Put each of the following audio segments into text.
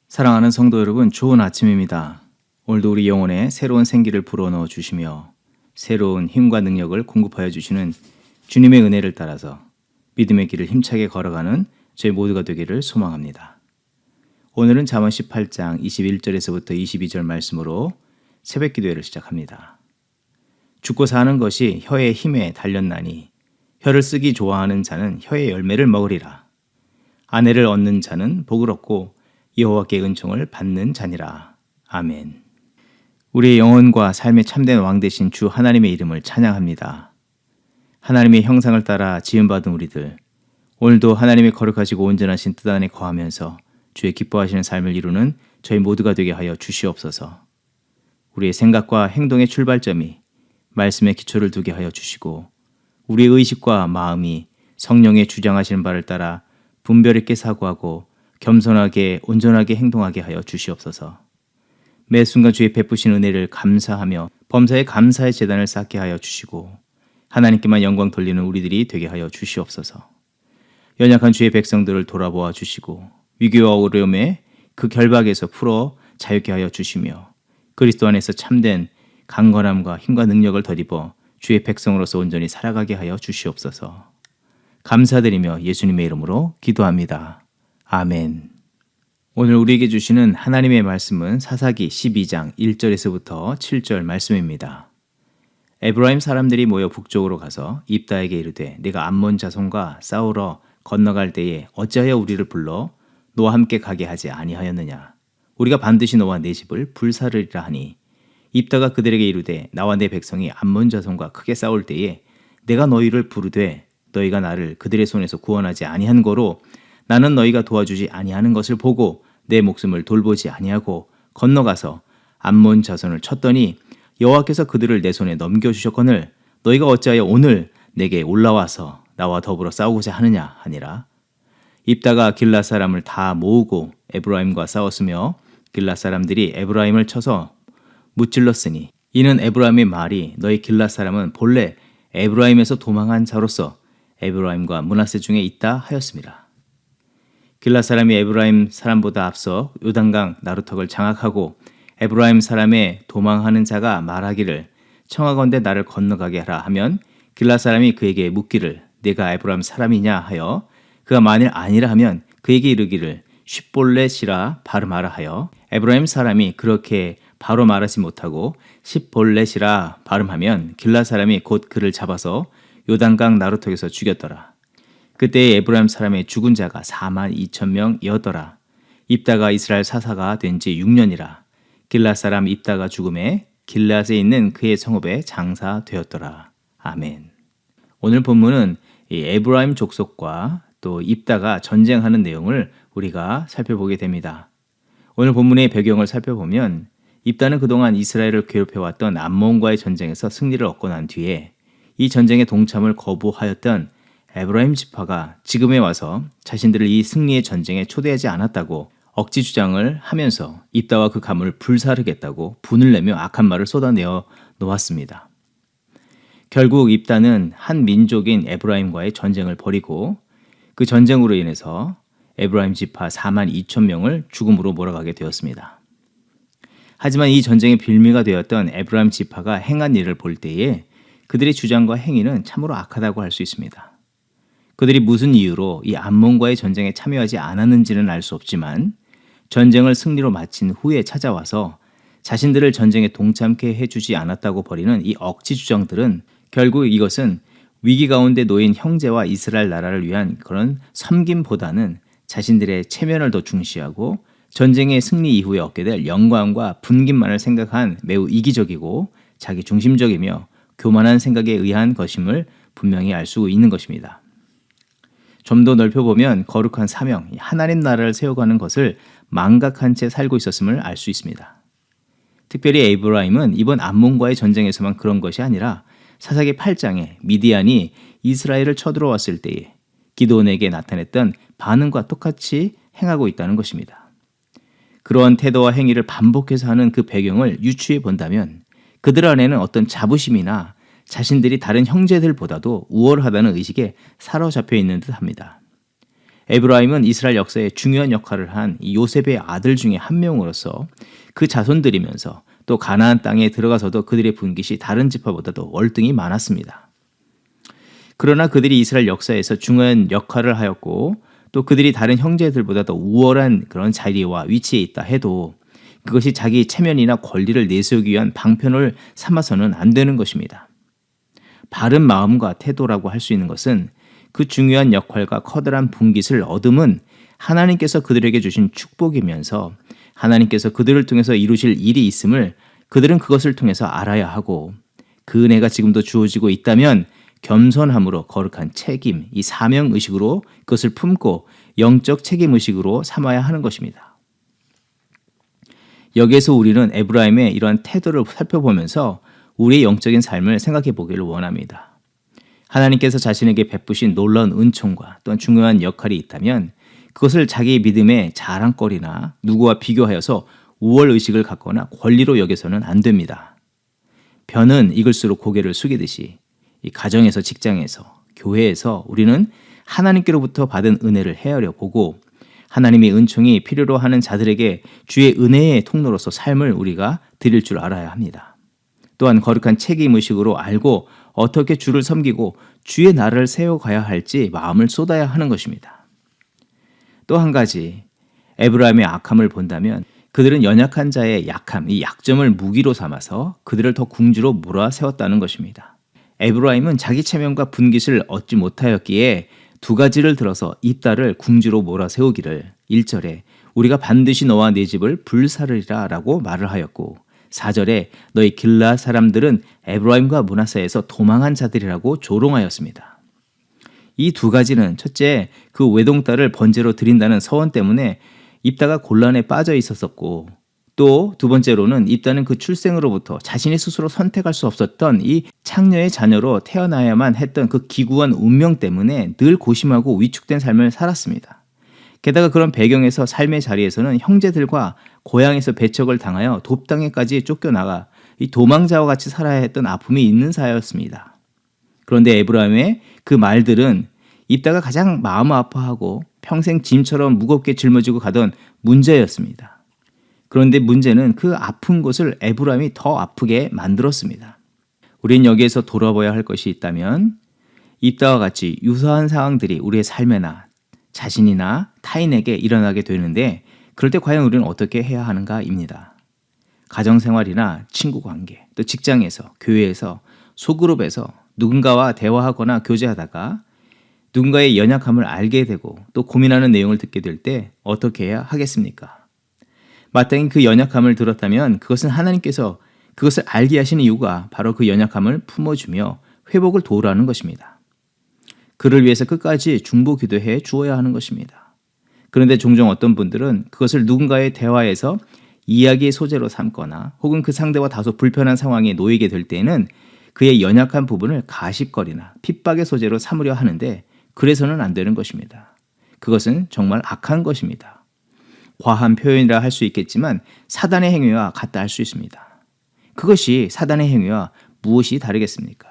사랑하는 성도 여러분, 좋은 아침입니다. 오늘도 우리 영혼에 새로운 생기를 불어넣어 주시며 새로운 힘과 능력을 공급하여 주시는 주님의 은혜를 따라서 믿음의 길을 힘차게 걸어가는 저희 모두가 되기를 소망합니다. 오늘은 잠언 18장 21절에서부터 22절 말씀으로 새벽 기도회를 시작합니다. 죽고 사는 것이 혀의 힘에 달렸나니 혀를 쓰기 좋아하는 자는 혀의 열매를 먹으리라. 아내를 얻는 자는 복을 얻고 여호와께 은총을 받는 자니라. 아멘. 우리의 영혼과 삶의 참된 왕 되신 주 하나님의 이름을 찬양합니다. 하나님의 형상을 따라 지음받은 우리들, 오늘도 하나님의 거룩하시고 온전하신 뜻 안에 거하면서 주의 기뻐하시는 삶을 이루는 저희 모두가 되게 하여 주시옵소서. 우리의 생각과 행동의 출발점이 말씀의 기초를 두게 하여 주시고 우리의 의식과 마음이 성령의 주장하시는 바를 따라 분별 있게 사고하고 겸손하게 온전하게 행동하게 하여 주시옵소서. 매 순간 주의 베푸신 은혜를 감사하며 범사에 감사의 제단을 쌓게 하여 주시고 하나님께만 영광 돌리는 우리들이 되게 하여 주시옵소서. 연약한 주의 백성들을 돌아보아 주시고 위기와 어려움에 그 결박에서 풀어 자유케 하여 주시며 그리스도 안에서 참된 강건함과 힘과 능력을 덧입어 주의 백성으로서 온전히 살아가게 하여 주시옵소서. 감사드리며 예수님의 이름으로 기도합니다. 아멘. 오늘 우리에게 주시는 하나님의 말씀은 사사기 12장 1절에서부터 7절 말씀입니다. 에브라임 사람들이 모여 북쪽으로 가서 입다에게 이르되 네가 암몬 자손과 싸우러 건너갈 때에 어찌하여 우리를 불러 너와 함께 가게 하지 아니하였느냐. 우리가 반드시 너와 내 집을 불사르리라 하니 입다가 그들에게 이르되 나와 내 백성이 암몬 자손과 크게 싸울 때에 내가 너희를 부르되 너희가 나를 그들의 손에서 구원하지 아니한 거로 나는 너희가 도와주지 아니하는 것을 보고 내 목숨을 돌보지 아니하고 건너가서 암몬 자손을 쳤더니 여호와께서 그들을 내 손에 넘겨주셨거늘 너희가 어찌하여 오늘 내게 올라와서 나와 더불어 싸우고자 하느냐 하니라. 입다가 길앗 사람을 다 모으고 에브라임과 싸웠으며 길앗 사람들이 에브라임을 쳐서 무찔렀으니 이는 에브라임의 말이 너희 길앗 사람은 본래 에브라임에서 도망한 자로서 에브라임과 므낫세 중에 있다 하였습니다. 길앗 사람이 에브라임 사람보다 앞서 요단강 나루턱을 장악하고 에브라임 사람의 도망하는 자가 말하기를 청하건대 나를 건너가게 하라 하면 길앗 사람이 그에게 묻기를 네가 에브라임 사람이냐 하여 그가 만일 아니라 하면 그에게 이르기를 십볼렛이라 발음하라 하여 에브라임 사람이 그렇게 바로 말하지 못하고 십볼렛이라 발음하면 길앗 사람이 곧 그를 잡아서 요단강 나루턱에서 죽였더라. 그때의 에브라임 사람의 죽은 자가 42,000명이었더라. 입다가 이스라엘 사사가 된 지 6년이라. 길앗 사람 입다가 죽음에 길앗에 있는 그의 성읍에 장사되었더라. 아멘. 오늘 본문은 이 에브라임 족속과 또 입다가 전쟁하는 내용을 우리가 살펴보게 됩니다. 오늘 본문의 배경을 살펴보면 입다는 그동안 이스라엘을 괴롭혀왔던 암몬과의 전쟁에서 승리를 얻고 난 뒤에 이 전쟁에 동참을 거부하였던 에브라임 지파가 지금에 와서 자신들을 이 승리의 전쟁에 초대하지 않았다고 억지 주장을 하면서 입다와 그 가문을 불사르겠다고 분을 내며 악한 말을 쏟아내어 놓았습니다. 결국 입다는 한 민족인 에브라임과의 전쟁을 벌이고 그 전쟁으로 인해서 에브라임 지파 42,000명을 죽음으로 몰아가게 되었습니다. 하지만 이 전쟁의 빌미가 되었던 에브라임 지파가 행한 일을 볼 때에 그들의 주장과 행위는 참으로 악하다고 할 수 있습니다. 그들이 무슨 이유로 이 암몬과의 전쟁에 참여하지 않았는지는 알 수 없지만 전쟁을 승리로 마친 후에 찾아와서 자신들을 전쟁에 동참케 해주지 않았다고 벌이는 이 억지 주장들은 결국 이것은 위기 가운데 놓인 형제와 이스라엘 나라를 위한 그런 섬김보다는 자신들의 체면을 더 중시하고 전쟁의 승리 이후에 얻게 될 영광과 분깃만을 생각한 매우 이기적이고 자기 중심적이며 교만한 생각에 의한 것임을 분명히 알 수 있는 것입니다. 좀 더 넓혀보면 거룩한 사명, 하나님 나라를 세워가는 것을 망각한 채 살고 있었음을 알 수 있습니다. 특별히 에브라임은 이번 암몬과의 전쟁에서만 그런 것이 아니라 사사기 8장에 미디안이 이스라엘을 쳐들어왔을 때에 기드온에게 나타냈던 반응과 똑같이 행하고 있다는 것입니다. 그러한 태도와 행위를 반복해서 하는 그 배경을 유추해 본다면 그들 안에는 어떤 자부심이나 자신들이 다른 형제들보다도 우월하다는 의식에 사로잡혀 있는 듯합니다. 에브라임은 이스라엘 역사에 중요한 역할을 한 이 요셉의 아들 중에 한 명으로서 그 자손들이면서 또 가나안 땅에 들어가서도 그들의 분깃이 다른 지파보다도 월등히 많았습니다. 그러나 그들이 이스라엘 역사에서 중요한 역할을 하였고 또 그들이 다른 형제들보다도 우월한 그런 자리와 위치에 있다 해도 그것이 자기 체면이나 권리를 내세우기 위한 방편을 삼아서는 안 되는 것입니다. 바른 마음과 태도라고 할 수 있는 것은 그 중요한 역할과 커다란 분깃을 얻음은 하나님께서 그들에게 주신 축복이면서 하나님께서 그들을 통해서 이루실 일이 있음을 그들은 그것을 통해서 알아야 하고 그 은혜가 지금도 주어지고 있다면 겸손함으로 거룩한 책임, 이 사명의식으로 그것을 품고 영적 책임의식으로 삼아야 하는 것입니다. 여기에서 우리는 에브라임의 이러한 태도를 살펴보면서 우리의 영적인 삶을 생각해 보기를 원합니다. 하나님께서 자신에게 베푸신 놀라운 은총과 또한 중요한 역할이 있다면 그것을 자기의 믿음의 자랑거리나 누구와 비교하여서 우월의식을 갖거나 권리로 여겨서는 안 됩니다. 변은 익을수록 고개를 숙이듯이 이 가정에서 직장에서 교회에서 우리는 하나님께로부터 받은 은혜를 헤아려 보고 하나님의 은총이 필요로 하는 자들에게 주의 은혜의 통로로서 삶을 우리가 드릴 줄 알아야 합니다. 또한 거룩한 책임의식으로 알고 어떻게 주를 섬기고 주의 나라를 세워가야 할지 마음을 쏟아야 하는 것입니다. 또 한 가지 에브라임의 악함을 본다면 그들은 연약한 자의 약함, 이 약점을 무기로 삼아서 그들을 더 궁지로 몰아세웠다는 것입니다. 에브라임은 자기 체면과 분깃을 얻지 못하였기에 두 가지를 들어서 입다를 궁지로 몰아세우기를 1절에 우리가 반드시 너와 네 집을 불사르리라 라고 말을 하였고 4절에 너희 길라 사람들은 에브라임과 므낫세에서 도망한 자들이라고 조롱하였습니다. 이 두 가지는 첫째 그 외동딸을 번제로 드린다는 서원 때문에 입다가 곤란에 빠져 있었었고 또 두 번째로는 입다는 그 출생으로부터 자신이 스스로 선택할 수 없었던 이 창녀의 자녀로 태어나야만 했던 그 기구한 운명 때문에 늘 고심하고 위축된 삶을 살았습니다. 게다가 그런 배경에서 삶의 자리에서는 형제들과 고향에서 배척을 당하여 돕당에까지 쫓겨나가 이 도망자와 같이 살아야 했던 아픔이 있는 사였습니다. 그런데 에브라임의 그 말들은 입다가 가장 마음 아파하고 평생 짐처럼 무겁게 짊어지고 가던 문제였습니다. 그런데 문제는 그 아픈 곳을 에브라임이 더 아프게 만들었습니다. 우린 여기에서 돌아봐야 할 것이 있다면 입다와 같이 유사한 상황들이 우리의 삶에나 자신이나 타인에게 일어나게 되는데 그럴 때 과연 우리는 어떻게 해야 하는가입니다. 가정생활이나 친구관계, 또 직장에서, 교회에서, 소그룹에서 누군가와 대화하거나 교제하다가 누군가의 연약함을 알게 되고 또 고민하는 내용을 듣게 될 때 어떻게 해야 하겠습니까? 마땅히 그 연약함을 들었다면 그것은 하나님께서 그것을 알게 하신 이유가 바로 그 연약함을 품어주며 회복을 도우라는 것입니다. 그를 위해서 끝까지 중보 기도해 주어야 하는 것입니다. 그런데 종종 어떤 분들은 그것을 누군가의 대화에서 이야기의 소재로 삼거나 혹은 그 상대와 다소 불편한 상황에 놓이게 될 때에는 그의 연약한 부분을 가십거리나 핍박의 소재로 삼으려 하는데 그래서는 안 되는 것입니다. 그것은 정말 악한 것입니다. 과한 표현이라 할 수 있겠지만 사단의 행위와 같다 할 수 있습니다. 그것이 사단의 행위와 무엇이 다르겠습니까?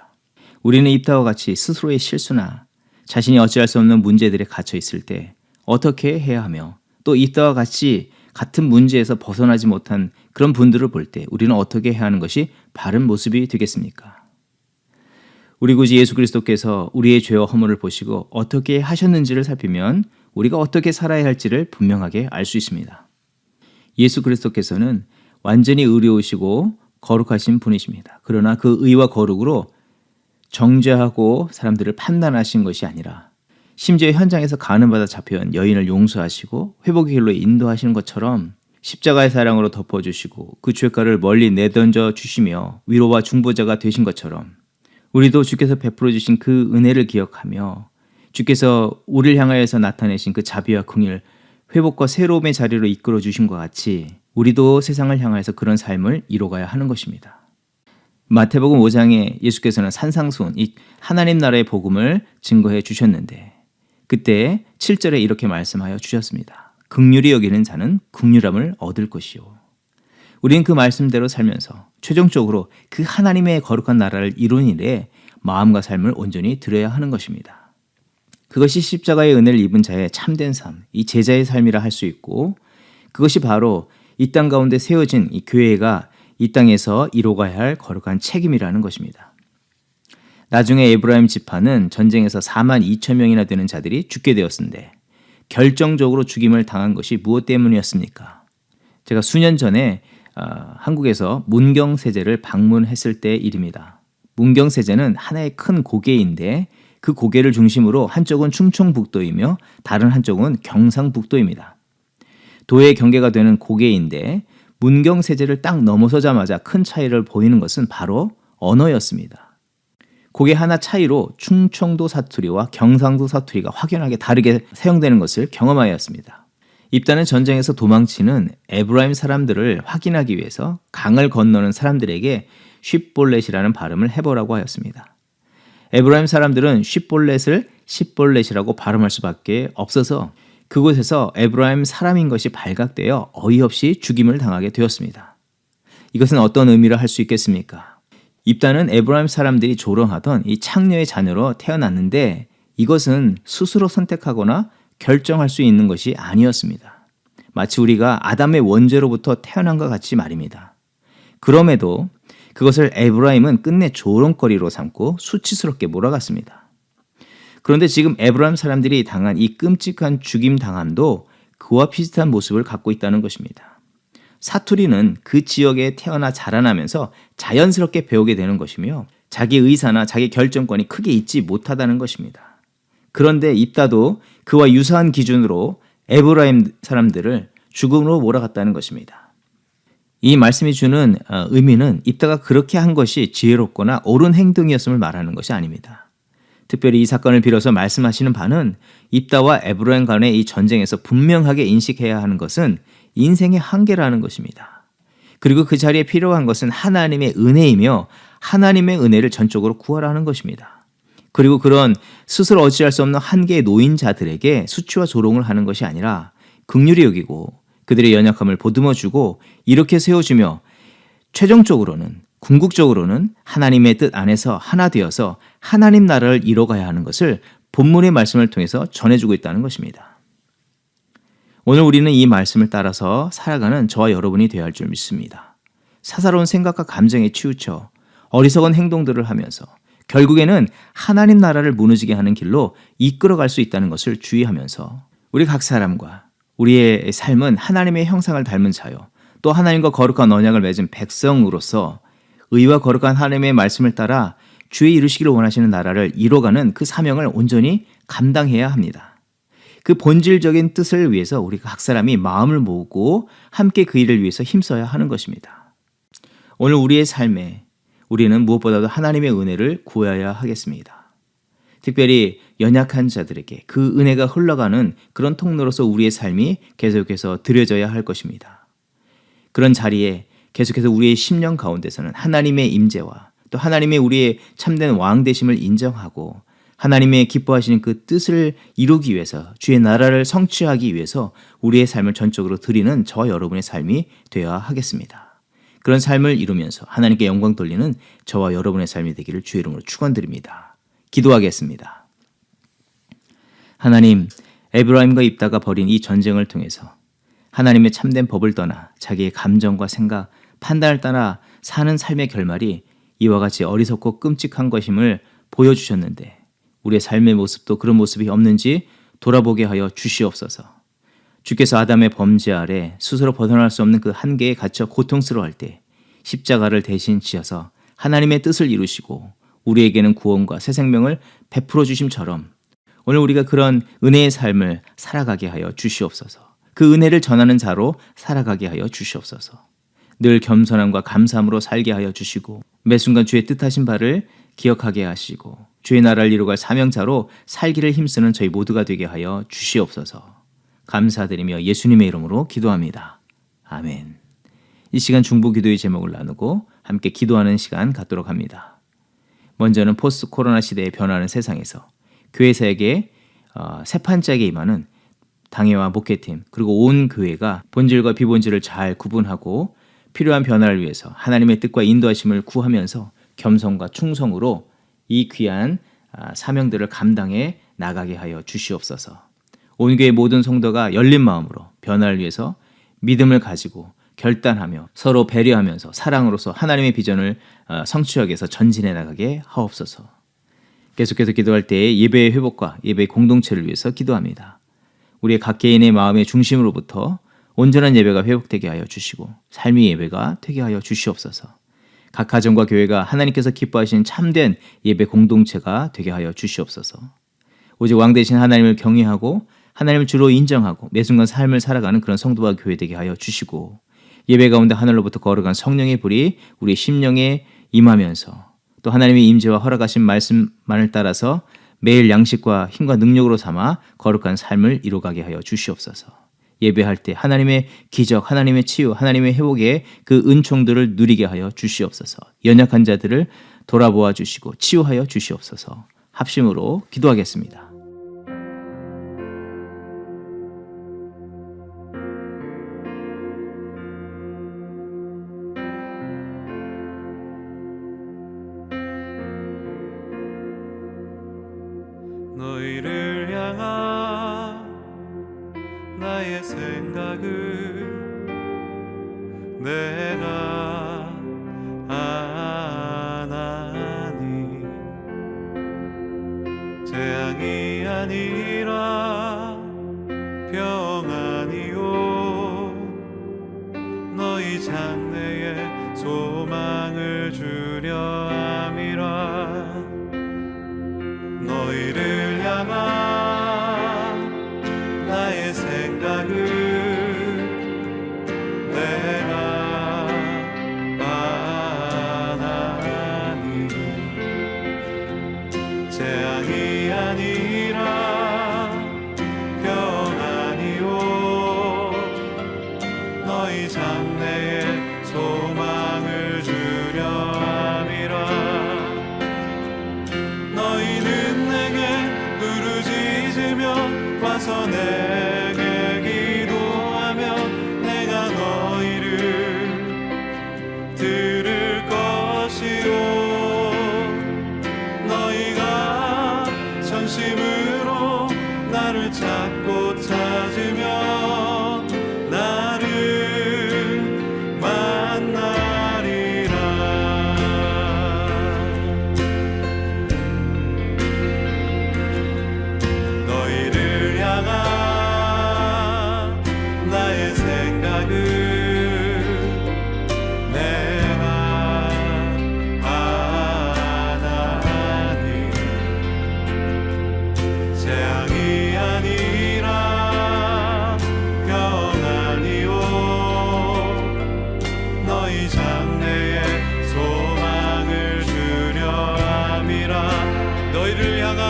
우리는 입다와 같이 스스로의 실수나 자신이 어찌할 수 없는 문제들에 갇혀 있을 때 어떻게 해야 하며 또 입다와 같이 같은 문제에서 벗어나지 못한 그런 분들을 볼 때 우리는 어떻게 해야 하는 것이 바른 모습이 되겠습니까? 우리 구주 예수 그리스도께서 우리의 죄와 허물을 보시고 어떻게 하셨는지를 살피면 우리가 어떻게 살아야 할지를 분명하게 알 수 있습니다. 예수 그리스도께서는 완전히 의로우시고 거룩하신 분이십니다. 그러나 그 의와 거룩으로 정죄하고 사람들을 판단하신 것이 아니라 심지어 현장에서 가늠받아 잡혀온 여인을 용서하시고 회복의 길로 인도하시는 것처럼 십자가의 사랑으로 덮어주시고 그 죄가를 멀리 내던져 주시며 위로와 중보자가 되신 것처럼 우리도 주께서 베풀어 주신 그 은혜를 기억하며 주께서 우리를 향하여서 나타내신 그 자비와 긍휼, 회복과 새로움의 자리로 이끌어 주신 것 같이 우리도 세상을 향하여서 그런 삶을 이뤄가야 하는 것입니다. 마태복음 5장에 예수께서는 산상수훈, 이 하나님 나라의 복음을 증거해 주셨는데 그때 7절에 이렇게 말씀하여 주셨습니다. 긍휼히 여기는 자는 긍휼함을 얻을 것이요. 우리는 그 말씀대로 살면서 최종적으로 그 하나님의 거룩한 나라를 이룬 일에 마음과 삶을 온전히 드려야 하는 것입니다. 그것이 십자가의 은혜를 입은 자의 참된 삶, 이 제자의 삶이라 할 수 있고, 그것이 바로 이 땅 가운데 세워진 이 교회가 이 땅에서 이뤄가야 할 거룩한 책임이라는 것입니다. 나중에 에브라임 지파는 전쟁에서 4만 2천 명이나 되는 자들이 죽게 되었는데 결정적으로 죽임을 당한 것이 무엇 때문이었습니까? 제가 수년 전에 한국에서 문경세제를 방문했을 때 일입니다. 문경세제는 하나의 큰 고개인데 그 고개를 중심으로 한쪽은 충청북도이며 다른 한쪽은 경상북도입니다. 도의 경계가 되는 고개인데 문경세제를 딱 넘어서자마자 큰 차이를 보이는 것은 바로 언어였습니다. 고개 하나 차이로 충청도 사투리와 경상도 사투리가 확연하게 다르게 사용되는 것을 경험하였습니다. 입다는 전쟁에서 도망치는 에브라임 사람들을 확인하기 위해서 강을 건너는 사람들에게 쉽볼렛이라는 발음을 해보라고 하였습니다. 에브라임 사람들은 쉽볼렛을 십볼렛이라고 발음할 수밖에 없어서 그곳에서 에브라임 사람인 것이 발각되어 어이없이 죽임을 당하게 되었습니다. 이것은 어떤 의미를 할 수 있겠습니까? 입다는 에브라임 사람들이 조롱하던 이 창녀의 자녀로 태어났는데 이것은 스스로 선택하거나 결정할 수 있는 것이 아니었습니다. 마치 우리가 아담의 원죄로부터 태어난 것 같이 말입니다. 그럼에도 그것을 에브라임은 끝내 조롱거리로 삼고 수치스럽게 몰아갔습니다. 그런데 지금 에브라임 사람들이 당한 이 끔찍한 죽임 당함도 그와 비슷한 모습을 갖고 있다는 것입니다. 사투리는 그 지역에 태어나 자라나면서 자연스럽게 배우게 되는 것이며 자기 의사나 자기 결정권이 크게 있지 못하다는 것입니다. 그런데 입다도 그와 유사한 기준으로 에브라임 사람들을 죽음으로 몰아갔다는 것입니다. 이 말씀이 주는 의미는 입다가 그렇게 한 것이 지혜롭거나 옳은 행동이었음을 말하는 것이 아닙니다. 특별히 이 사건을 빌어서 말씀하시는 바는 입다와 에브라임 간의 이 전쟁에서 분명하게 인식해야 하는 것은 인생의 한계라는 것입니다. 그리고 그 자리에 필요한 것은 하나님의 은혜이며 하나님의 은혜를 전적으로 구하라는 것입니다. 그리고 그런 스스로 어찌할 수 없는 한계에 놓인 자들에게 수치와 조롱을 하는 것이 아니라 긍휼히 여기고 그들의 연약함을 보듬어주고 이렇게 세워주며 최종적으로는 궁극적으로는 하나님의 뜻 안에서 하나 되어서 하나님 나라를 이뤄가야 하는 것을 본문의 말씀을 통해서 전해주고 있다는 것입니다. 오늘 우리는 이 말씀을 따라서 살아가는 저와 여러분이 되어야 할 줄 믿습니다. 사사로운 생각과 감정에 치우쳐 어리석은 행동들을 하면서 결국에는 하나님 나라를 무너지게 하는 길로 이끌어갈 수 있다는 것을 주의하면서 우리 각 사람과 우리의 삶은 하나님의 형상을 닮은 자요 또 하나님과 거룩한 언약을 맺은 백성으로서 의와 거룩한 하나님의 말씀을 따라 주의 이루시기를 원하시는 나라를 이뤄가는 그 사명을 온전히 감당해야 합니다. 그 본질적인 뜻을 위해서 우리 각 사람이 마음을 모으고 함께 그 일을 위해서 힘써야 하는 것입니다. 오늘 우리의 삶에 우리는 무엇보다도 하나님의 은혜를 구해야 하겠습니다. 특별히 연약한 자들에게 그 은혜가 흘러가는 그런 통로로서 우리의 삶이 계속해서 드려져야 할 것입니다. 그런 자리에 계속해서 우리의 심령 가운데서는 하나님의 임재와 또 하나님의 우리의 참된 왕 되심을 인정하고 하나님의 기뻐하시는 그 뜻을 이루기 위해서 주의 나라를 성취하기 위해서 우리의 삶을 전적으로 드리는 저와 여러분의 삶이 되어야 하겠습니다. 그런 삶을 이루면서 하나님께 영광 돌리는 저와 여러분의 삶이 되기를 주의 이름으로 축원드립니다. 기도하겠습니다. 하나님, 에브라임과 입다가 벌인 이 전쟁을 통해서 하나님의 참된 법을 떠나 자기의 감정과 생각, 판단을 따라 사는 삶의 결말이 이와 같이 어리석고 끔찍한 것임을 보여주셨는데 우리의 삶의 모습도 그런 모습이 없는지 돌아보게 하여 주시옵소서. 주께서 아담의 범죄 아래 스스로 벗어날 수 없는 그 한계에 갇혀 고통스러워할 때 십자가를 대신 지어서 하나님의 뜻을 이루시고 우리에게는 구원과 새 생명을 베풀어 주심처럼 오늘 우리가 그런 은혜의 삶을 살아가게 하여 주시옵소서. 그 은혜를 전하는 자로 살아가게 하여 주시옵소서. 늘 겸손함과 감사함으로 살게 하여 주시고 매 순간 주의 뜻하신 바를 기억하게 하시고 주의 나라를 이루갈 사명자로 살기를 힘쓰는 저희 모두가 되게 하여 주시옵소서. 감사드리며 예수님의 이름으로 기도합니다. 아멘. 이 시간 중보 기도의 제목을 나누고 함께 기도하는 시간 갖도록 합니다. 먼저는 포스트 코로나 시대에 변화하는 세상에서 교회사에게 새 판짝에 임하는 당회와 목회팀 그리고 온 교회가 본질과 비본질을 잘 구분하고 필요한 변화를 위해서 하나님의 뜻과 인도하심을 구하면서 겸손과 충성으로 이 귀한 사명들을 감당해 나가게 하여 주시옵소서. 온 교회 모든 성도가 열린 마음으로 변화를 위해서 믿음을 가지고 결단하며 서로 배려하면서 사랑으로서 하나님의 비전을 성취하기 위해서 전진해 나가게 하옵소서. 계속해서 기도할 때 예배의 회복과 예배의 공동체를 위해서 기도합니다. 우리의 각 개인의 마음의 중심으로부터 온전한 예배가 회복되게 하여 주시고 삶의 예배가 되게 하여 주시옵소서. 각 가정과 교회가 하나님께서 기뻐하시는 참된 예배 공동체가 되게 하여 주시옵소서. 오직 왕 대신 하나님을 경외하고 하나님을 주로 인정하고 매 순간 삶을 살아가는 그런 성도와 교회 되게 하여 주시고 예배 가운데 하늘로부터 거룩한 성령의 불이 우리 심령에 임하면서 또 하나님의 임재와 허락하신 말씀만을 따라서 매일 양식과 힘과 능력으로 삼아 거룩한 삶을 이루어가게 하여 주시옵소서. 예배할 때 하나님의 기적, 하나님의 치유, 하나님의 회복의 그 은총들을 누리게 하여 주시옵소서. 연약한 자들을 돌아보아 주시고 치유하여 주시옵소서. 합심으로 기도하겠습니다. 너희를 향한 나의 생각을 내가 아나니 재앙이 아니라 평안이요 너희 장래에 소망을 주려 함이라. 너희를 향한 나의 생각을 내가 아나니 재앙이 아니라 평안이요 너희 장래에 소망을 주려 함이라. 너희는 내게 부르짖으며 와서 내게 기도하며 내가 너희를 들을 것이요 너희가 전심으로 나를 찾고 찾으며 나를 만나리라. 너희를 향한 나의 생각을 내가 아나니 재앙이 아니라 평안이요 너희 장래에 소망을 주려 함이라. 너희를 향한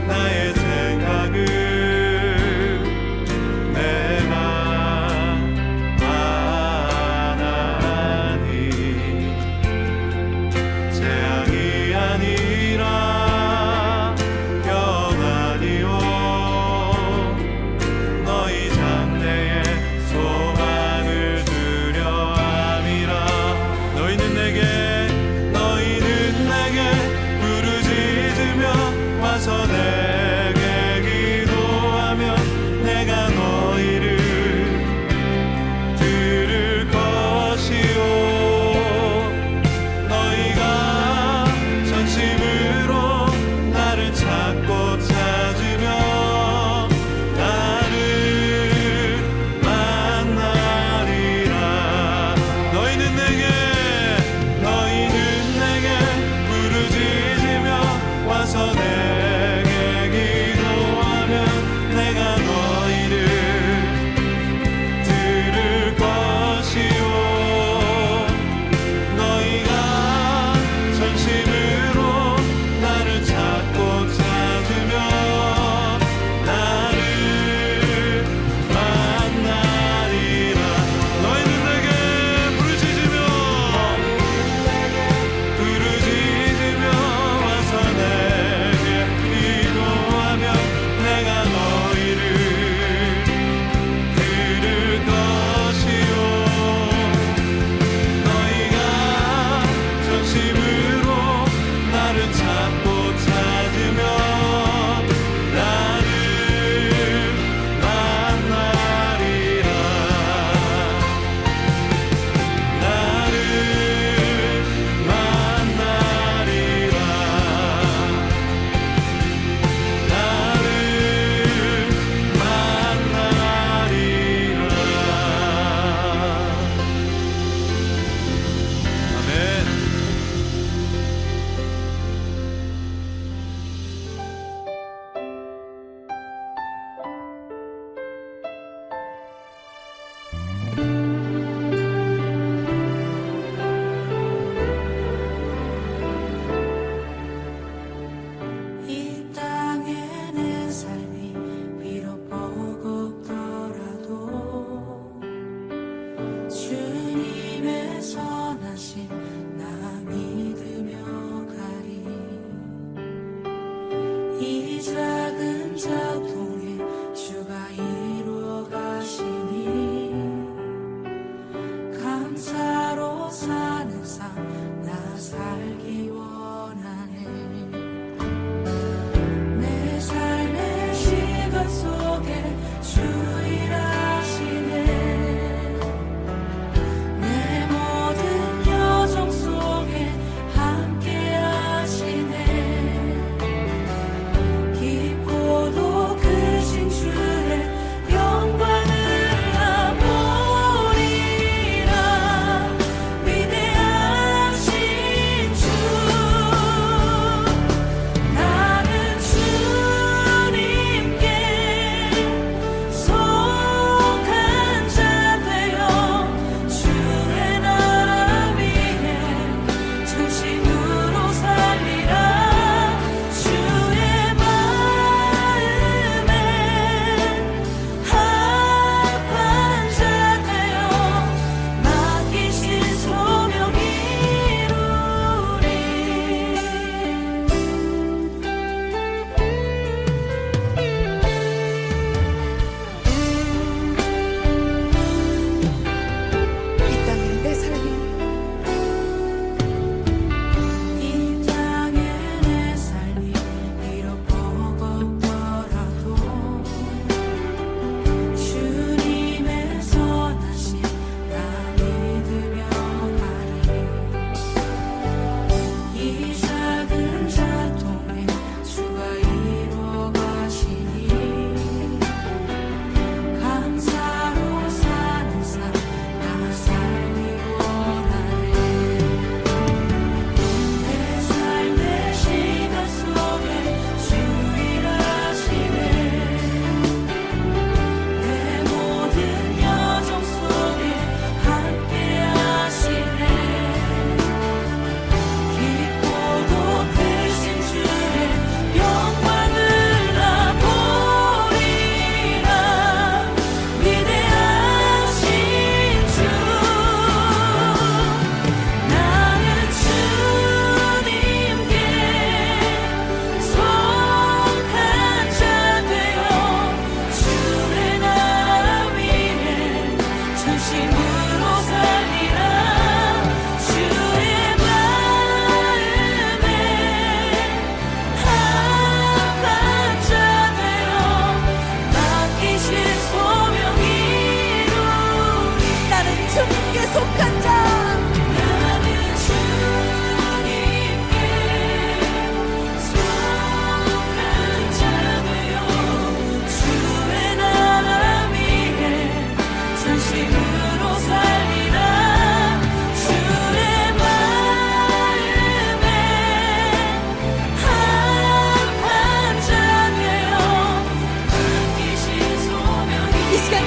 나의 생각을 내가 아나니 재앙이 아니라 평안이요 너희 장래에 소망을 주려 함이라. 너희는 내게 부르짖으며 와서 내게 기도하며 내가 너희를 들을 것이요 너희가 전심으로 나를 찾고 찾으며 나를 만나리라. 너희는 내게 부르짖으며 와서 내게 기도하며 내가 너희를 들을 것이요 너희가 전심으로 나를 찾고 찾으며 나를 만나리라. 너희는 내게 부르짖으며 와서 내게 기도하며 내가 너희를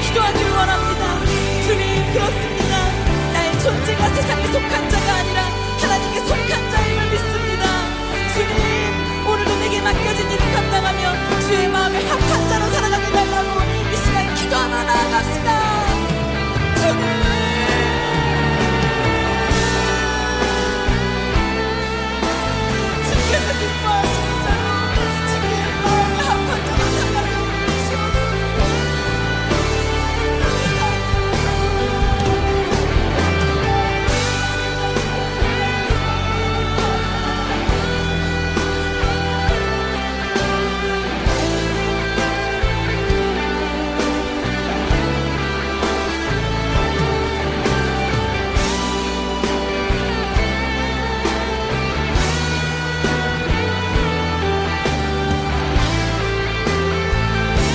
기도하기를 원합니다. 주님, 그렇습니다. 나의 존재가 세상에 속한 자가 아니라 하나님께 속한 자임을 믿습니다. 주님, 오늘도 내게 맡겨진 일을 감당하며 주의 마음에 합한 자로 살아가게 달라고 이 시간 기도하며 나아갑시다. 주님, 주께서 기뻐하시는 자로 주의 마음에 합한 자로 살아가게 주옵소서.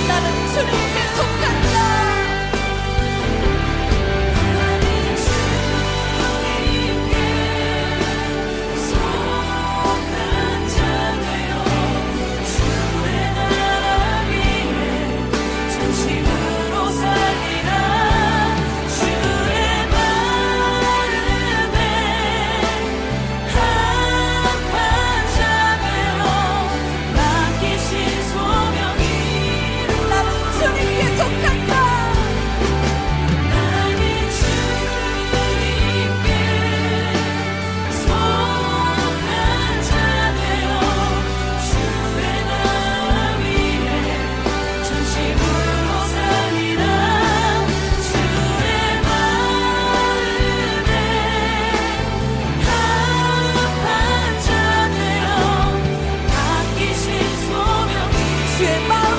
나는 주님께 속한다. 속한 자 되어 주의 나라 위에 전심으로 살리라. 주의 마음에 합한 자 되어 맡기신 소명이 나는 주님께 속한다. 나는 주님께 속한 자 되어 주의 나라 위에 전심으로 살리라. 주의 마음에 합한 자 되어 맡기신 소명이 주의 마음에